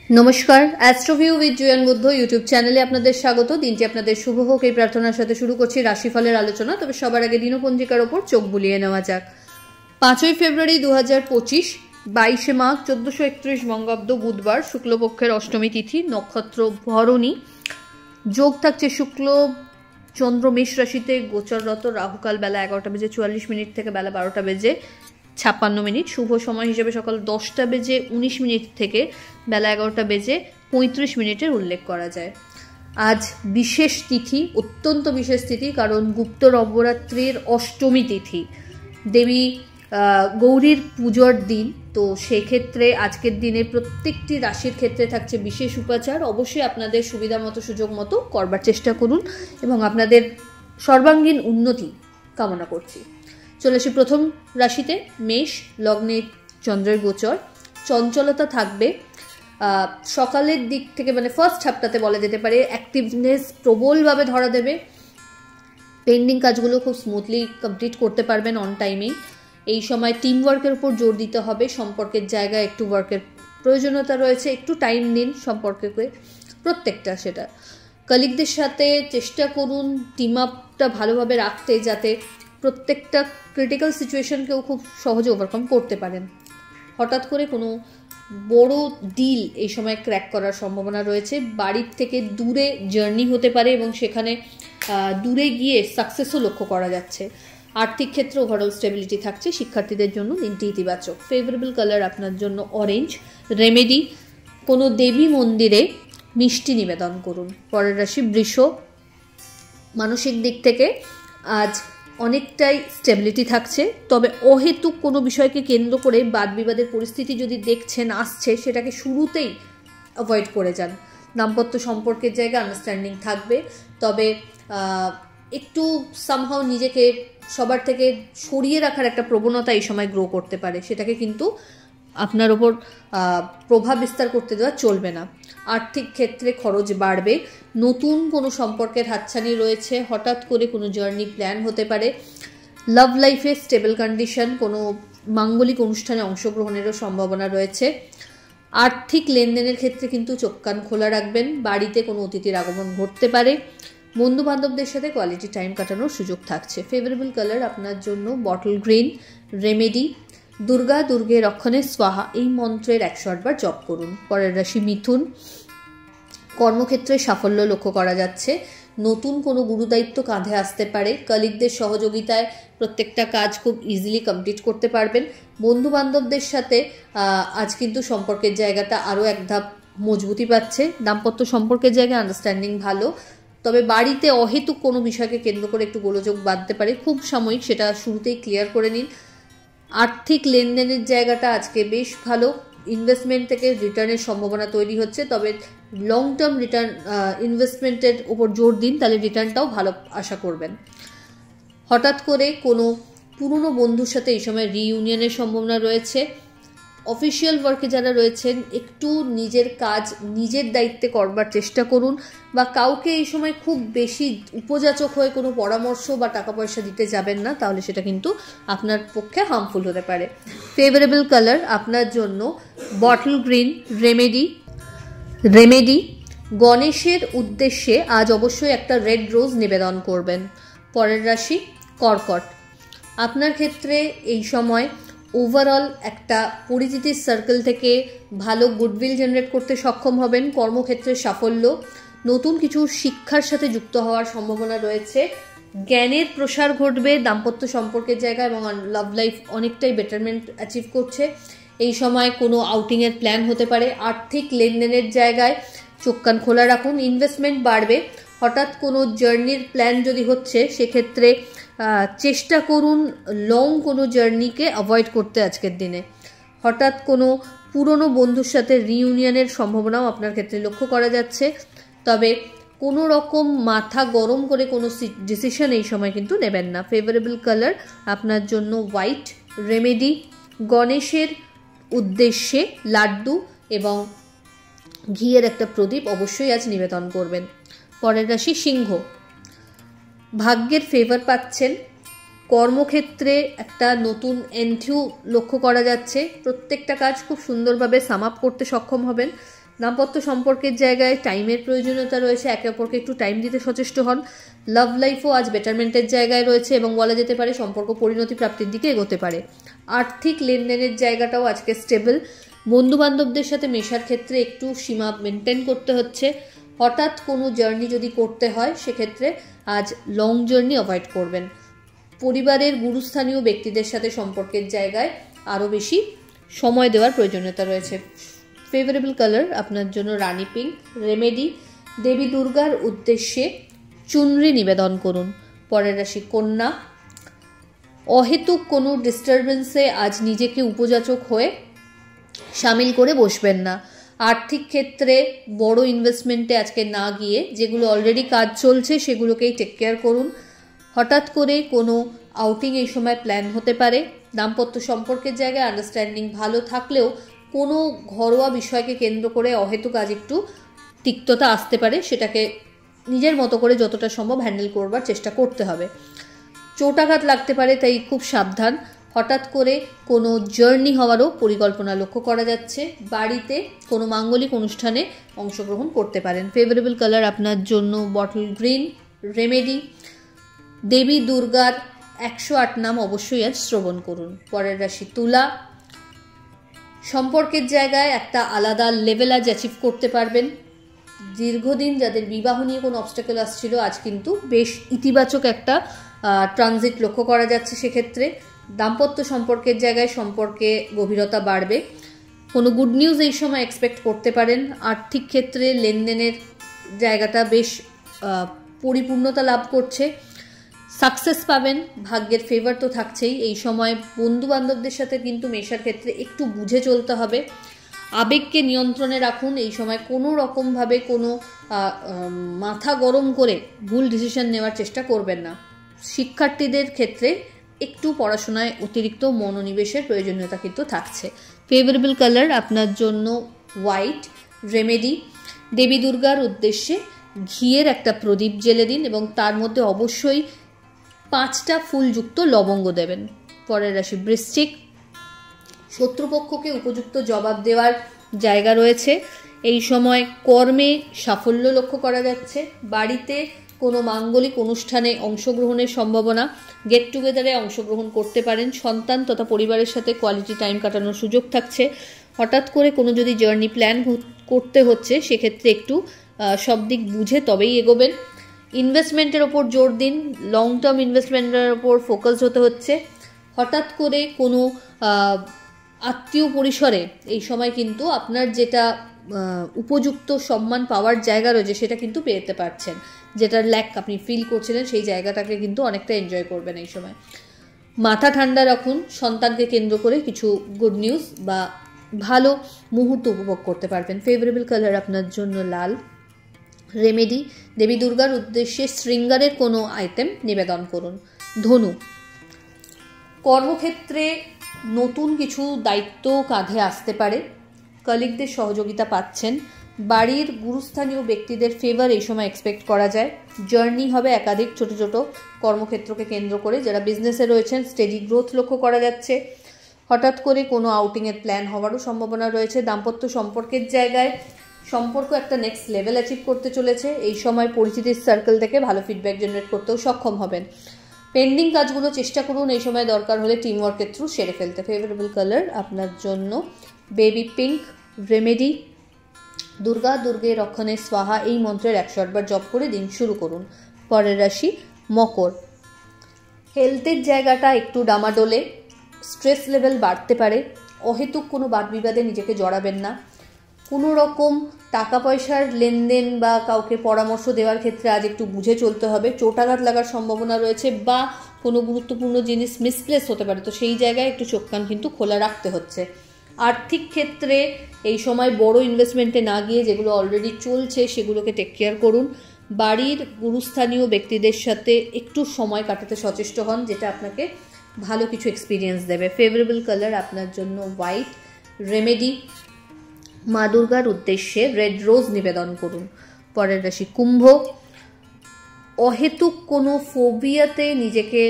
নমস্কার, অ্যাস্ট্রোভিউ with Juan Buddha YouTube চ্যানেলে আপনাদের স্বাগত। দিনটি আপনাদের শুভ হোক এই প্রার্থনার সাথে শুরু করছি রাশিফলের আলোচনা। তবে সবার আগে দিনপঞ্জিকার ওপর চোখ বুলিয়ে নেওয়া যাক। 5ই ফেব্রুয়ারি 2025, 22শে মাঘ 1431 বঙ্গাব্দ, বুধবার, শুক্লপক্ষের অষ্টমী তিথি, নক্ষত্র ভরণী, যোগ থাকছে শুক্ল চন্দ্র মেষ রাশিতে গোচররত, রাহুকাল বেলা 11:44 থেকে বেলা 12:56, শুভ সময় হিসেবে সকাল 10:19 থেকে বেলা 11:35 উল্লেখ করা যায়। আজ বিশেষ তিথি, অত্যন্ত বিশেষ তিথি, কারণ গুপ্ত নবরাত্রির অষ্টমী তিথি, দেবী গৌরীর পুজোর দিন। তো সেক্ষেত্রে আজকের দিনে প্রত্যেকটি রাশির ক্ষেত্রে থাকছে বিশেষ উপাচার। অবশ্যই আপনাদের সুবিধা মতো সুযোগ মতো করবার চেষ্টা করুন এবং আপনাদের সর্বাঙ্গীন উন্নতি কামনা করছি। চলে আসি প্রথম রাশিতে, মেষ, লগ্নে চন্দ্রের গোচর। চঞ্চলতা থাকবে সকালের দিক থেকে, মানে ফার্স্ট হাফটাতে বলা যেতে পারে। অ্যাক্টিভনেস প্রবলভাবে ধরা দেবে, পেন্ডিং কাজগুলো খুব স্মুথলি কমপ্লিট করতে পারবেন অন টাইমেই। এই সময় টিম ওয়ার্কের উপর জোর দিতে হবে, সম্পর্কের জায়গায় একটু ওয়ার্কের প্রয়োজনীয়তা রয়েছে, একটু টাইম দিন সম্পর্কে প্রত্যেকটা। সেটা কলিগদের সাথে চেষ্টা করুন টিম আপটা ভালোভাবে রাখতে, যাতে প্রত্যেকটা ক্রিটিক্যাল সিচুয়েশনকেও খুব সহজে ওভারকাম করতে পারেন। হঠাৎ করে কোনো বড় ডিল এই সময় ক্র্যাক করার সম্ভাবনা রয়েছে। বাড়ির থেকে দূরে জার্নি হতে পারে এবং সেখানে দূরে গিয়ে সাকসেসও লক্ষ্য করা যাচ্ছে। আর্থিক ক্ষেত্রে ওভারঅল স্টেবিলিটি থাকছে। শিক্ষার্থীদের জন্য দিনটি ইতিবাচক। ফেভারেবল কালার আপনার জন্য অরেঞ্জ। রেমেডি, কোনো দেবী মন্দিরে মিষ্টি নিবেদন করুন। পরের রাশি বৃষ, মানসিক দিক থেকে আজ অনেকটাই স্টেবিলিটি থাকছে, তবে অহেতুক কোনো বিষয়কে কেন্দ্র করে বাদ বিবাদের পরিস্থিতি যদি দেখছেন আসছে, সেটাকে শুরুতেই অ্যাভয়েড করে যান। দাম্পত্য সম্পর্কের জায়গায় আন্ডারস্ট্যান্ডিং থাকবে, তবে একটু সামহাও নিজেকে সবার থেকে সরিয়ে রাখার একটা প্রবণতা এই সময় গ্রো করতে পারে, সেটাকে কিন্তু আপনার ওপর প্রভাব বিস্তার করতে দেওয়া চলবে না। আর্থিক ক্ষেত্রে খরচ বাড়বে, নতুন কোনো সম্পর্কের হাতছানি রয়েছে, হঠাৎ করে কোনো জার্নি প্ল্যান হতে পারে। লাভ লাইফে স্টেবল কন্ডিশন, কোনো মাঙ্গলিক অনুষ্ঠানে অংশগ্রহণেরও সম্ভাবনা রয়েছে। আর্থিক লেনদেনের ক্ষেত্রে কিন্তু চোখ কান খোলা রাখবেন। বাড়িতে কোনো অতিথির আগমন ঘটতে পারে। বন্ধু বান্ধবদের সাথে কোয়ালিটি টাইম কাটানোর সুযোগ থাকছে। ফেভারেবল কালার আপনার জন্য বটল গ্রিন। রেমেডি, দুর্গা দুর্গে রক্ষণে স্বাহা, এই মন্ত্রের 108 বার জপ করুন। পরের রাশি মিথুন, কর্মক্ষেত্রে সাফল্য লক্ষ্য করা যাচ্ছে। নতুন কোনো গুরুদায়িত্ব কাঁধে আসতে পারে। কলিগদের সহযোগিতায় প্রত্যেকটা কাজ খুব ইজিলি কমপ্লিট করতে পারবেন। বন্ধু বান্ধবদের সাথে আজ কিন্তু সম্পর্কের জায়গাটা আরও এক ধাপ মজবুতি পাচ্ছে। দাম্পত্য সম্পর্কের জায়গায় আন্ডারস্ট্যান্ডিং ভালো, তবে বাড়িতে অহেতুক কোনো বিষয়কে কেন্দ্র করে একটু গোলযোগ বাঁধতে পারে, খুব সাময়িক, সেটা শুরুতেই ক্লিয়ার করে নিন। আর্থিক লেনদেনের জায়গাটা আজকে বেশ ভালো। ইনভেস্টমেন্ট থেকে রিটার্নের সম্ভাবনা তৈরি হচ্ছে, তবে লং টার্ম রিটার্ন ইনভেস্টমেন্টের উপর জোর দিন, তাহলে রিটার্নটাও ভালো আশা করবেন। হঠাৎ করে কোনো পুরনো বন্ধুর সাথে এই সময় রিইউনিয়নের সম্ভাবনা রয়েছে। অফিসিয়াল ওয়ার্কে যারা রয়েছেন একটু নিজের কাজ নিজের দায়িত্বে করবার চেষ্টা করুন, বা কাউকে এই সময় খুব বেশি উপযাচক হয়ে কোনো পরামর্শ বা টাকা পয়সা দিতে যাবেন না, তাহলে সেটা কিন্তু আপনার পক্ষে হার্মফুল হতে পারে। ফেভারেবল কালার আপনার জন্য বটল গ্রিন। রেমেডি, গণেশের উদ্দেশ্যে আজ অবশ্যই একটা রেড রোজ নিবেদন করবেন। পরের রাশি কর্কট, আপনার ক্ষেত্রে এই সময় ওভারঅল একটা পরিচিতির সার্কেল থেকে ভালো গুডউইল জেনারেট করতে সক্ষম হবেন। কর্মক্ষেত্রে সাফল্য, নতুন কিছু শিক্ষার সাথে যুক্ত হওয়ার সম্ভাবনা রয়েছে। জ্ঞানের প্রসার ঘটবে। দাম্পত্য সম্পর্কের জায়গা এবং লাভ লাইফ অনেকটাই বেটারমেন্ট অ্যাচিভ করছে। এই সময় কোনো আউটিংয়ের প্ল্যান হতে পারে। আর্থিক লেনদেনের জায়গায় চোখ কান খোলা রাখুন। ইনভেস্টমেন্ট বাড়বে। হঠাৎ কোনো জার্নির প্ল্যান যদি হচ্ছে, সেক্ষেত্রে চেষ্টা করুন লং কোনো জার্নিকে অ্যাভয়েড করতে আজকের দিনে। হঠাৎ কোনো পুরনো বন্ধুর সাথে রিইউনিয়নের সম্ভাবনাও আপনার ক্ষেত্রে লক্ষ্য করা যাচ্ছে, তবে কোনো রকম মাথা গরম করে কোনো ডিসিশন এই সময় কিন্তু নেবেন না। ফেভারেবল কালার আপনার জন্য হোয়াইট। রেমেডি, গণেশের উদ্দেশ্যে লাড্ডু এবং ঘিয়ের একটা প্রদীপ অবশ্যই আজ নিবেদন করবেন। পরের রাশি সিংহ, ভাগ্যের ফেভার পাচ্ছেন। কর্মক্ষেত্রে একটা নতুন এন্ট্রিও লক্ষ্য করা যাচ্ছে। প্রত্যেকটা কাজ খুব সুন্দরভাবে সাম আপ করতে সক্ষম হবেন। দাম্পত্য সম্পর্কের জায়গায় টাইমের প্রয়োজনীয়তা রয়েছে, একে অপরকে একটু টাইম দিতে সচেষ্ট হন। লাভ লাইফও আজ বেটারমেন্টের জায়গায় রয়েছে এবং বলা যেতে পারে সম্পর্ক পরিণতি প্রাপ্তির দিকে এগোতে পারে। আর্থিক লেনদেনের জায়গাটাও আজকে স্টেবল। বন্ধু বান্ধবদের সাথে মেশার ক্ষেত্রে একটু সীমা মেনটেন করতে হচ্ছে। হঠাৎ কোনো জার্নি যদি করতে হয় সেক্ষেত্রে আজ লং জার্নি অ্যাভয়েড করবেন। পরিবারের গুরুস্থানীয় ব্যক্তিদের সাথে সম্পর্কের জায়গায় আরও বেশি সময় দেওয়ার প্রয়োজনীয়তা রয়েছে। ফেভারেবল কালার আপনার জন্য রানী পিঙ্ক। রেমেডি, দেবী দুর্গার উদ্দেশ্যে চুনরি নিবেদন করুন। পরের রাশি কন্যা। অহেতুক কোনো ডিস্টারবেন্সে আজ নিজেকে উপযাচক হয়ে সামিল করে বসবেন না। আর্থিক ক্ষেত্রে বড় ইনভেস্টমেন্টে আজকে না গিয়ে যেগুলো অলরেডি কাজ চলছে সেগুলোকেই টেক কেয়ার করুন। হঠাৎ করে কোনো আউটিং এই সময় প্ল্যান হতে পারে। দাম্পত্য সম্পর্কের জায়গায় আন্ডারস্ট্যান্ডিং ভালো থাকলেও কোনো ঘরোয়া বিষয়কে কেন্দ্র করে অহেতুক আজ একটু তিক্ততা আসতে পারে, সেটাকে নিজের মতো করে যতটা সম্ভব হ্যান্ডেল করবার চেষ্টা করতে হবে। চোটাঘাত লাগতে পারে, তাই খুব সাবধান। হঠাৎ করে কোনো জার্নি হওয়ারও পরিকল্পনা লক্ষ্য করা যাচ্ছে। বাড়িতে কোনো মাঙ্গলিক অনুষ্ঠানে অংশগ্রহণ করতে পারেন। ফেভারেবল কালার আপনার জন্য বটল গ্রিন। রেমেডি, দেবী দুর্গার 108 নাম অবশ্যই আজ শ্রবণ করুন। পরের রাশি তুলা। সম্পর্কের জায়গায় একটা আলাদা লেভেল আজ অ্যাচিভ করতে পারবেন। দীর্ঘদিন যাদের বিবাহ নিয়ে কোনো অবস্টাকেল আসছিল আজ কিন্তু বেশ ইতিবাচক একটা ট্রানজিট লক্ষ্য করা যাচ্ছে। সেক্ষেত্রে দাম্পত্য সম্পর্কের জায়গায় সম্পর্কে গভীরতা বাড়বে। কোনো গুড নিউজ এই সময় এক্সপেক্ট করতে পারেন। আর্থিক ক্ষেত্রে লেনদেনের জায়গাটা বেশ পরিপূর্ণতা লাভ করছে। সাকসেস পাবেন, ভাগ্যের ফেভার তো থাকছেই। এই সময় বন্ধু বান্ধবদের সাথে কিন্তু মেশার ক্ষেত্রে একটু বুঝে চলতে হবে। আবেগকে নিয়ন্ত্রণে রাখুন। এই সময় কোনো রকমভাবে কোনো মাথা গরম করে ভুল ডিসিশন নেওয়ার চেষ্টা করবেন না। শিক্ষার্থীদের ক্ষেত্রে একটু পড়াশোনায় অতিরিক্ত মনোনিবেশের প্রয়োজনীয়তা কিন্তু থাকছে। ফেভারেবল কালার আপনার জন্য হোয়াইট। রেমেডি, দেবী দুর্গার উদ্দেশ্যে ঘিয়ের একটা প্রদীপ জ্বেলে দিন এবং তার মধ্যে অবশ্যই 5টা ফুলযুক্ত লবঙ্গ দেবেন। পরের রাশি বৃশ্চিক। শত্রুপক্ষকে উপযুক্ত জবাব দেওয়ার জায়গা রয়েছে। এই সময় কর্মে সাফল্য লক্ষ্য করা যাচ্ছে। বাড়িতে কোনো মাঙ্গলিক অনুষ্ঠানে অংশগ্রহণের সম্ভাবনা, গেট টুগেদারে অংশগ্রহণ করতে পারেন। সন্তান তথা পরিবারের সাথে কোয়ালিটি টাইম কাটানোর সুযোগ থাকছে। হঠাৎ করে কোনো যদি জার্নি প্ল্যান করতে হচ্ছে সেক্ষেত্রে একটু সব দিক বুঝে তবেই এগোবেন। ইনভেস্টমেন্টের ওপর জোর দিন। লং টার্ম ইনভেস্টমেন্টের ওপর ফোকাস হতে হচ্ছে। হঠাৎ করে কোনো আত্মীয় পরিসরে এই সময় কিন্তু আপনার যেটা উপযুক্ত সম্মান পাওয়ার জায়গা রয়েছে সেটা কিন্তু পেতে পারছেন। যেটার ল্যাক আপনি ফিল করছিলেন সেই জায়গাটাকে কিন্তু অনেকটা এনজয় করবেন এই সময়। মাথা ঠান্ডা রাখুন। সন্তানকে কেন্দ্র করে কিছু গুড নিউজ বা ভালো মুহূর্ত উপভোগ করতে পারবেন। ফেভারেবল কালার আপনার জন্য লাল। রেমেডি, দেবী দুর্গার উদ্দেশ্যে শৃঙ্গারের কোনো আইটেম নিবেদন করুন। ধনু। কর্মক্ষেত্রে নতুন কিছু দায়িত্ব কাঁধে আসতে পারে। কলিগদের সহযোগিতা পাচ্ছেন। বাড়ির গুরুস্থানীয় ব্যক্তিদের ফেভার এই সময় এক্সপেক্ট করা যায়। জার্নি হবে একাধিক ছোট ছোট কর্মক্ষেত্রকে কেন্দ্র করে। যারা বিজনেসে রয়েছেন স্টেডি গ্রোথ লক্ষ্য করা যাচ্ছে। হঠাৎ করে কোনো আউটিংয়ের প্ল্যান হওয়ারও সম্ভাবনা রয়েছে। দাম্পত্য সম্পর্কের জায়গায় সম্পর্ক একটা নেক্সট লেভেল অ্যাচিভ করতে চলেছে। এই সময় পরিচিতির সার্কেল থেকে ভালো ফিডব্যাক জেনারেট করতেও সক্ষম হবেন। পেন্ডিং কাজগুলো চেষ্টা করুন এই সময় দরকার হলে টিম ওয়ার্কের থ্রু সেরে ফেলতে। ফেভারেবল কালার আপনার জন্য বেবি পিঙ্ক। রেমেডি, দুর্গা দুর্গে রক্ষণে স্বাহা এই মন্ত্রের 108 বার জপ করে দিন শুরু করুন। পরের রাশি মকর। হেলথের জায়গাটা একটু ডামাডোলে। স্ট্রেস লেভেল বাড়তে পারে। অহেতুক কোনো বাদ বিবাদে নিজেকে জড়াবেন না। কোনো রকম টাকা পয়সার লেনদেন বা কাউকে পরামর্শ দেওয়ার ক্ষেত্রে আজ একটু বুঝে চলতে হবে। চোটাঘাত লাগার সম্ভাবনা রয়েছে বা কোনো গুরুত্বপূর্ণ জিনিস মিসপ্লেস হতে পারে, তো সেই জায়গায় একটু চোখ কান কিন্তু খোলা রাখতে হচ্ছে। আর্থিক ক্ষেত্রে এই সময় বড় ইনভেস্টমেন্টে না গিয়ে যেগুলো অলরেডি চলছে সেগুলোকে টেক কেয়ার করুন। বাড়ির গুরুস্থানীয় ব্যক্তিদের সাথে একটু সময় কাটাতে সচেষ্ট হন, যেটা আপনাকে ভালো কিছু এক্সপিরিয়েন্স দেবে। ফেভারেবল কালার আপনার জন্য হোয়াইট। রেমেডি, মা দুর্গার উদ্দেশ্যে রেড রোজ নিবেদন করুন। পরের রাশি কুম্ভ। অহেতুক কোনো ফোবিয়াতে নিজেকে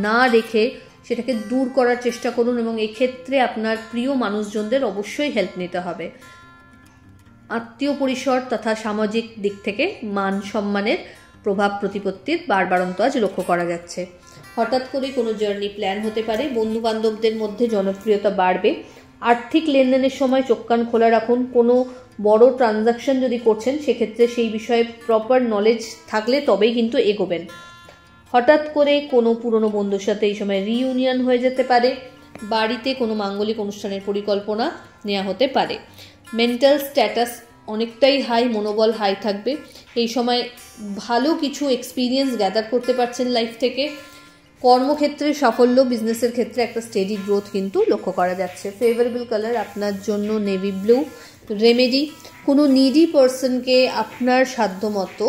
না রেখে সেটাকে দূর করার চেষ্টা করুন এবং এক্ষেত্রে আপনার প্রিয় মানুষজনদের অবশ্যই হেল্প নিতে হবে। আত্মীয় পরিসর তথা সামাজিক দিক থেকে মান সম্মানের প্রভাব প্রতিপত্তির বাড়বাড়ন্ত আজ লক্ষ্য করা যাচ্ছে। হঠাৎ করে কোনো জার্নি প্ল্যান হতে পারে, বন্ধু বান্ধবদের মধ্যে জনপ্রিয়তা বাড়বে। আর্থিক লেনদেনের সময় চোখ কান খোলা রাখুন। কোনো বড় ট্রানজাকশন যদি করছেন সেক্ষেত্রে সেই বিষয়ে প্রপার নলেজ থাকলে তবেই কিন্তু এগোবেন। হঠাৎ করে কোনো পুরনো বন্ধুর সাথে এই সময় রিইউনিয়ন হয়ে যেতে পারে। বাড়িতে কোনো মাঙ্গলিক অনুষ্ঠানের পরিকল্পনা নেওয়া হতে পারে। মেন্টাল স্ট্যাটাস অনেকটাই হাই, মনোবল হাই থাকবে। এই সময় ভালো কিছু এক্সপিরিয়েন্স গ্যাদার করতে পারছেন লাইফ থেকে। কর্মক্ষেত্রে সাফল্য, বিজনেসের ক্ষেত্রে একটা স্টেডি গ্রোথ কিন্তু লক্ষ্য করা যাচ্ছে। ফেভারেবল কালার আপনার জন্য নেভি ব্লু। রেমেডি, কোনো নিডি পার্সনকে আপনার সাধ্যমতো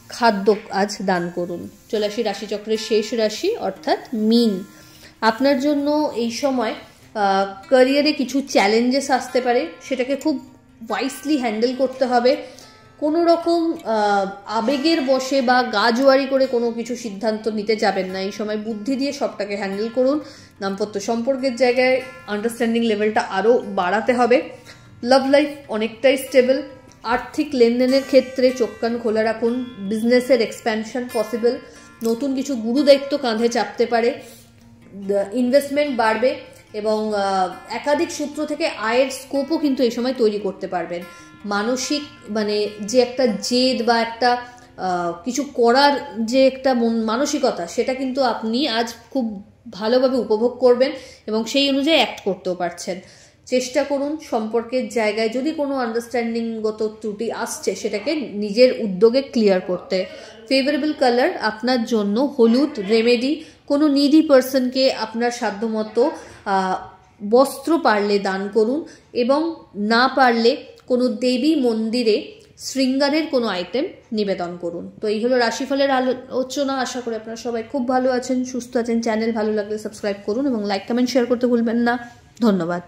খাদ্য আজ দান করুন। চলে আসি রাশিচক্রের শেষ রাশি অর্থাৎ মীন। আপনার জন্য এই সময় ক্যারিয়ারে কিছু চ্যালেঞ্জেস আসতে পারে, সেটাকে খুব ওয়াইসলি হ্যান্ডেল করতে হবে। কোনো রকম আবেগের বশে বা গাজোয়ারি করে কোনো কিছু সিদ্ধান্ত নিতে যাবেন না। এই সময় বুদ্ধি দিয়ে সবটাকে হ্যান্ডেল করুন। দাম্পত্য সম্পর্কের জায়গায় আন্ডারস্ট্যান্ডিং লেভেলটা আরও বাড়াতে হবে। লাভ লাইফ অনেকটাই স্টেবল। আর্থিক লেনদেনের ক্ষেত্রে চোখ কান খোলা রাখুন। বিজনেসের এক্সপ্যানশন পসিবল। নতুন কিছু গুরু দায়িত্ব কাঁধে চাপতে পারে। ইনভেস্টমেন্ট বাড়বে এবং একাধিক সূত্র থেকে আয়ের স্কোপও কিন্তু এই সময় তৈরি করতে পারবেন। মানসিক যে একটা জেদ বা একটা কিছু করার যে একটা মানসিকতা, সেটা কিন্তু আপনি আজ খুব ভালোভাবে উপভোগ করবেন এবং সেই অনুযায়ী অ্যাক্ট করতেও পারছেন। চেষ্টা করুন সম্পর্কের জায়গায় যদি কোনো আন্ডারস্ট্যান্ডিংগত ত্রুটি আসছে সেটাকে নিজের উদ্যোগে ক্লিয়ার করতে। ফেভারেবল কালার আপনার জন্য হলুদ। রেমেডি, কোনো নিডি পার্সনকে আপনার সাধ্যমতো বস্ত্র পারলে দান করুন এবং না পারলে কোনো দেবী মন্দিরে শৃঙ্গারের কোনো আইটেম নিবেদন করুন। তো এই হলো রাশিফলের আলোচনা। আশা করি আপনারা সবাই খুব ভালো আছেন, সুস্থ আছেন। চ্যানেল ভালো লাগলে সাবস্ক্রাইব করুন এবং লাইক কমেন্ট শেয়ার করতে ভুলবেন না। ধন্যবাদ।